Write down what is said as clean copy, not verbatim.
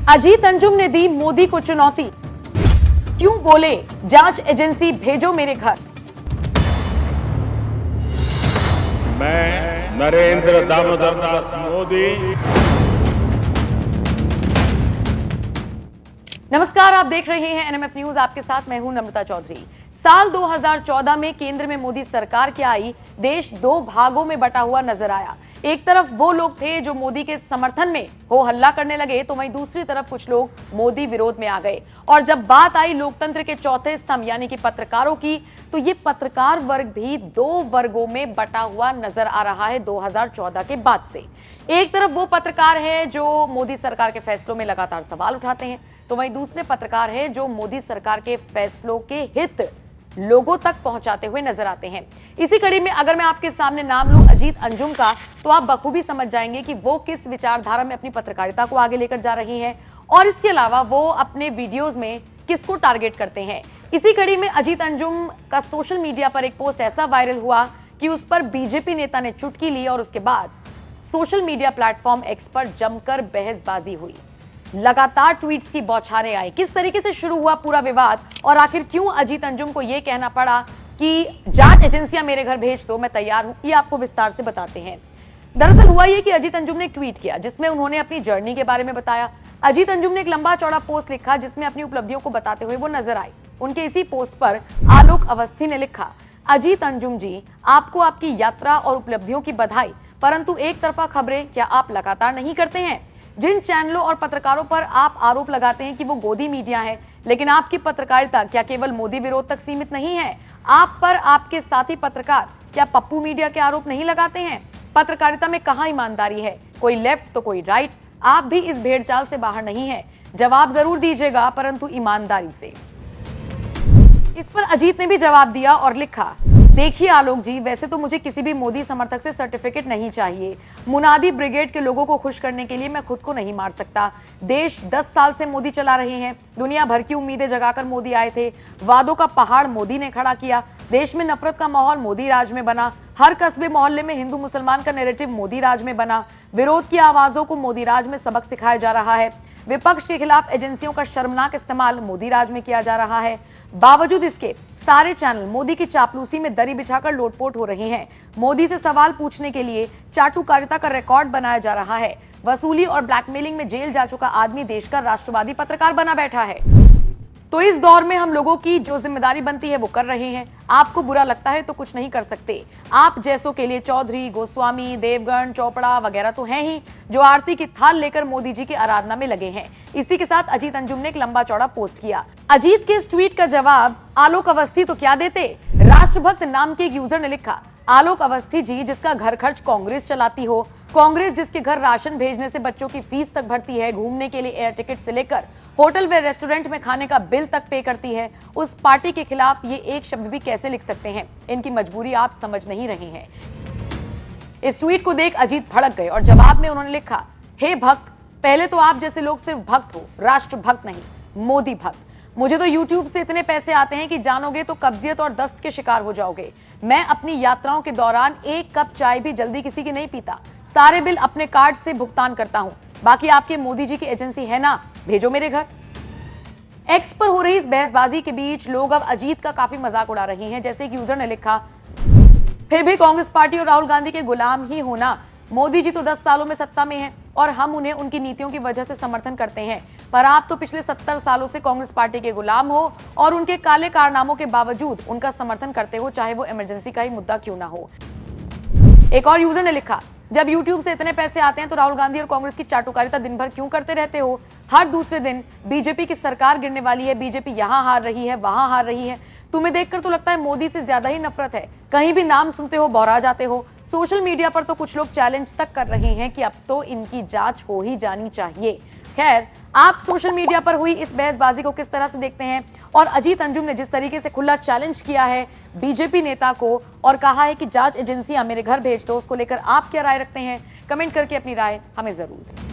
अजीत अंजुम ने दी मोदी को चुनौती, क्यों बोले जांच एजेंसी भेजो मेरे घर। मैं नरेंद्र दामोदर दास मोदी। नमस्कार, आप देख रहे हैं एनएमएफ न्यूज। आपके साथ मैं हूं नम्रता चौधरी। साल 2014 में केंद्र में मोदी सरकार के आई, देश दो भागों में बटा हुआ नजर आया। एक तरफ वो लोग थे जो मोदी के समर्थन में हो हल्ला करने लगे, तो वहीं दूसरी तरफ कुछ लोग मोदी विरोध में आ गए। और जब बात आई लोकतंत्र के चौथे स्तंभ यानी कि पत्रकारों की, तो ये पत्रकार वर्ग भी दो वर्गों में बटा हुआ नजर आ रहा है 2014 के बाद से। एक तरफ वो पत्रकार हैं जो मोदी सरकार के फैसलों में लगातार सवाल उठाते हैं, तो वहीं दूसरे पत्रकार हैं जो मोदी सरकार के फैसलों के हित लोगों तक पहुंचाते हुए नजर आते हैं। इसी कड़ी में अगर मैं आपके सामने नाम लूं अजीत अंजुम का, तो आप बखूबी समझ जाएंगे कि वो किस विचारधारा में अपनी पत्रकारिता को आगे लेकर जा रही हैं और इसके अलावा वो अपने वीडियोस में किसको टारगेट करते हैं। इसी कड़ी में अजीत अंजुम का सोशल मीडिया पर एक पोस्ट ऐसा वायरल हुआ कि उस पर बीजेपी नेता ने चुटकी ली और उसके बाद सोशल मीडिया प्लेटफॉर्म एक्स पर जमकर बहसबाजी हुई। लगातार ट्वीट्स की बौछारें आई। किस तरीके से शुरू हुआ पूरा विवाद और आखिर क्यों अजीत अंजुम को यह कहना पड़ा कि जांच एजेंसियां मेरे घर भेज दो, मैं तैयार हूं, ये आपको विस्तार से बताते हैं। दरअसल हुआ यह कि अजीत अंजुम ने एक ट्वीट किया जिसमें उन्होंने अपनी जर्नी के बारे में बताया। अजीत अंजुम ने एक लंबा चौड़ा पोस्ट लिखा जिसमें अपनी उपलब्धियों को बताते हुए वो नजर आए। उनके इसी पोस्ट पर आलोक अवस्थी ने लिखा, अजीत अंजुम जी, आपको आपकी यात्रा और उपलब्धियों की बधाई, परंतु एक तरफा खबरें क्या आप लगातार नहीं करते हैं? जिन चैनलों और पत्रकारों पर आप आरोप लगाते हैं कि वो गोदी मीडिया है, लेकिन आपकी पत्रकारिता क्या केवल मोदी विरोध तक सीमित नहीं है? आप पर आपके साथी पत्रकार क्या पप्पू मीडिया के आरोप नहीं लगाते हैं? पत्रकारिता में कहां ईमानदारी है? कोई लेफ्ट तो कोई राइट। आप भी इस भेड़चाल से बाहर नहीं है। जवाब जरूर दीजिएगा, परंतु ईमानदारी से। इस पर अजीत ने भी जवाब दिया और लिखा, देखिए आलोक जी, वैसे तो मुझे किसी भी मोदी समर्थक से सर्टिफिकेट नहीं चाहिए। मुनादी ब्रिगेड के लोगों को खुश करने के लिए मैं खुद को नहीं मार सकता। देश 10 साल से मोदी चला रहे हैं। दुनिया भर की उम्मीदें जगाकर मोदी आए थे। वादों का पहाड़ मोदी ने खड़ा किया। देश में नफरत का माहौल मोदी राज में बना। हर कस्बे मोहल्ले में हिंदू मुसलमान का नैरेटिव मोदी राज में बना। विरोध की आवाजों को मोदी राज में सबक सिखाया जा रहा है। विपक्ष के खिलाफ एजेंसियों का शर्मनाक इस्तेमाल मोदी राज में किया जा रहा है। बावजूद इसके सारे चैनल मोदी की चापलूसी में दरी बिछाकर लोटपोट हो रहे हैं। मोदी से सवाल पूछने के लिए चाटुकारिता का रिकॉर्ड बनाया जा रहा है। वसूली और ब्लैकमेलिंग में जेल जा चुका आदमी देश का राष्ट्रवादी पत्रकार बना बैठा है। तो इस दौर में हम लोगों की जो जिम्मेदारी बनती है वो कर रहे हैं। आपको बुरा लगता है तो कुछ नहीं कर सकते। आप जैसों के लिए चौधरी, गोस्वामी, देवगन, चोपड़ा वगैरह तो हैं ही, जो आरती की थाल लेकर मोदी जी की आराधना में लगे हैं। इसी के साथ अजीत अंजुम ने एक लंबा चौड़ा पोस्ट किया। अजीत के इस ट्वीट का जवाब आलोक अवस्थी तो क्या देते। राष्ट्रभक्त नाम के एक यूजर ने लिखा, आलोक अवस्थी जी, जिसका घर खर्च कांग्रेस चलाती हो, कांग्रेस जिसके घर राशन भेजने से बच्चों की फीस तक भरती है, घूमने के लिए एयर टिकट से लेकर होटल व रेस्टोरेंट में खाने का बिल तक पे करती है, उस पार्टी के खिलाफ ये एक शब्द भी कैसे लिख सकते हैं? इनकी मजबूरी आप समझ नहीं रहे हैं। इस ट्वीट को देख अजीत भड़क गए और जवाब में उन्होंने लिखा, हे भक्त, पहले तो आप जैसे लोग सिर्फ भक्त हो, राष्ट्र भक्त नहीं, मोदी भक्त। मुझे तो YouTube से इतने पैसे आते हैं कि जानोगे तो कब्जियत और दस्त के शिकार हो जाओगे। मैं अपनी यात्राओं के दौरान एक कप चाय भी जल्दी किसी की नहीं पीता। सारे बिल अपने कार्ड से भुगतान करता हूं। बाकी आपके मोदी जी की एजेंसी है ना, भेजो मेरे घर। एक्स पर हो रही इस बहसबाजी के बीच लोग अब अजीत का काफी मजाक उड़ा रहे हैं। जैसे एक यूजर ने लिखा, फिर भी कांग्रेस पार्टी और राहुल गांधी के गुलाम ही होना। मोदी जी तो 10 सालों में सत्ता में हैं और हम उन्हें उनकी नीतियों की वजह से समर्थन करते हैं, पर आप तो पिछले 70 सालों से कांग्रेस पार्टी के गुलाम हो और उनके काले कारनामों के बावजूद उनका समर्थन करते हो, चाहे वो इमरजेंसी का ही मुद्दा क्यों ना हो। एक और यूजर ने लिखा, जब YouTube से इतने पैसे आते हैं तो राहुल गांधी और कांग्रेस की चाटुकारिता दिन भर क्यों करते रहते हो? हर दूसरे दिन बीजेपी की सरकार गिरने वाली है, बीजेपी यहां हार रही है, वहां हार रही है। तुम्हें देखकर तो लगता है मोदी से ज्यादा ही नफरत है। कहीं भी नाम सुनते हो बौरा जाते हो। सोशल मीडिया पर तो कुछ लोग चैलेंज तक कर रहे हैं कि अब तो इनकी जांच हो ही जानी चाहिए। खैर, आप सोशल मीडिया पर हुई इस बहसबाजी को किस तरह से देखते हैं? और अजीत अंजुम ने जिस तरीके से खुला चैलेंज किया है बीजेपी नेता को और कहा है कि जांच एजेंसियां मेरे घर भेज दो, उसको लेकर आप क्या राय रखते हैं? कमेंट करके अपनी राय हमें जरूर दें।